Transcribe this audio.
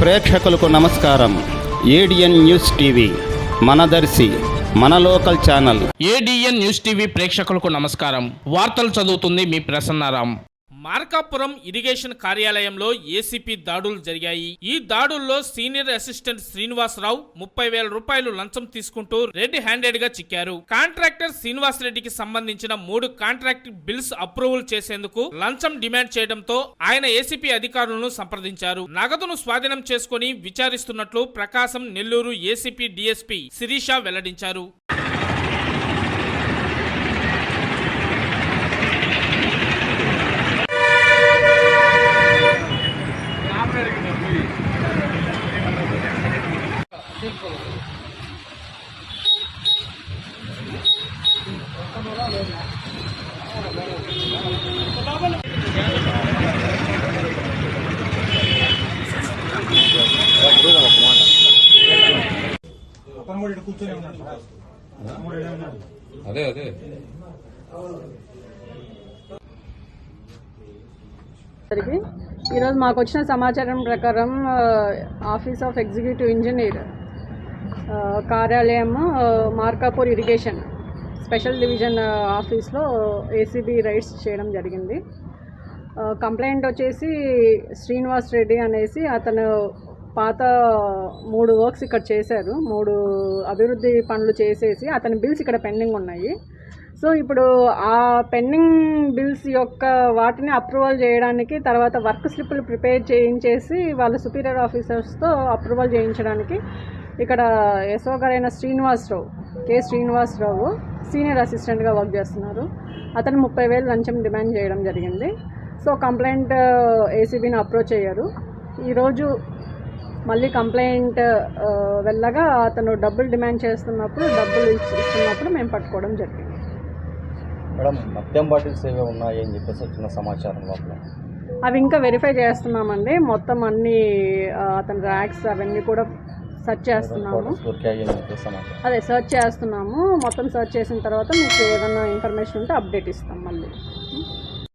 ప్రేక్షకులకు నమస్కారం. ADN news TV మనదర్శి మన local channel. ADN news TV ప్రేక్షకులకు నమస్కారం. వార్తలు చదువుతుంది మీ ప్రసన్నారాం. మార్కాపురం ఇరిగేషన్ కార్యాలయంలో ఏసీపీ దాడులు జరిగాయి. ఈ దాడుల్లో సీనియర్ అసిస్టెంట్ శ్రీనివాసరావు 30,000 రూపాయలు లంచం తీసుకుంటూ రెడ్ హ్యాండెడ్ గా చిక్కారు. కాంట్రాక్టర్ శ్రీనివాస్ రెడ్డికి సంబంధించిన 3 కాంట్రాక్ట్ బిల్స్ అప్రూవల్ చేసేందుకు లంచం డిమాండ్ చేయడంతో ఆయన ఏసీపీ అధికారులను సంప్రదించారు. నగదును స్వాధీనం చేసుకుని విచారిస్తున్నట్లు ప్రకాశం, నెల్లూరు ఏసీపీ డీఎస్పీ శిరీష వెల్లడించారు. అదే ఈరోజు మాకు వచ్చిన సమాచారం ప్రకారం ఆఫీస్ ఆఫ్ ఎగ్జిక్యూటివ్ ఇంజనీర్ కార్యాలయం మార్కాపూర్ ఇరిగేషన్ స్పెషల్ డివిజన్ ఆఫీస్లో ఏసీబీ రైడ్స్ చేయడం జరిగింది. కంప్లైంట్ వచ్చేసి శ్రీనివాస్ రెడ్డి అనేసి అతను పాత 3 వర్క్స్ ఇక్కడ చేశారు. 3 అభివృద్ధి పనులు చేసేసి అతని బిల్స్ ఇక్కడ పెండింగ్ ఉన్నాయి. సో ఇప్పుడు ఆ పెండింగ్ బిల్స్ యొక్క వాటిని అప్రూవల్ చేయడానికి, తర్వాత వర్క్ స్లిప్పులు ప్రిపేర్ చేయించేసి వాళ్ళ సుపీరియర్ ఆఫీసర్స్తో అప్రూవల్ చేయించడానికి ఇక్కడ ఎస్ఓ గారైన శ్రీనివాసరావు సీనియర్ అసిస్టెంట్గా వర్క్ చేస్తున్నారు. అతను 30,000 లంచం డిమాండ్ చేయడం జరిగింది. సో కంప్లైంట్ ఏసీబీని అప్రోచ్ అయ్యారు. ఈరోజు మళ్ళీ కంప్లైంట్ వెళ్ళగా అతను డబ్బులు డిమాండ్ చేస్తున్నప్పుడు, డబ్బులు ఇస్తున్నప్పుడు మేము పట్టుకోవడం జరిగింది. మేడం, మద్యం బాటిల్స్ ఏవో ఉన్నాయి అని చెప్పేసి వచ్చిన సమాచారం లోపల అవి ఇంకా వెరిఫై చేస్తున్నామండి. మొత్తం అన్ని అతని ర్యాక్స్ అవన్నీ కూడా సెర్చ్ చేస్తున్నాము. అదే సెర్చ్ చేస్తున్నాము. మొత్తం సెర్చ్ చేసిన తర్వాత మీకు ఏదైనా ఇన్ఫర్మేషన్ ఉంటే అప్డేట్ ఇస్తాం మళ్ళీ.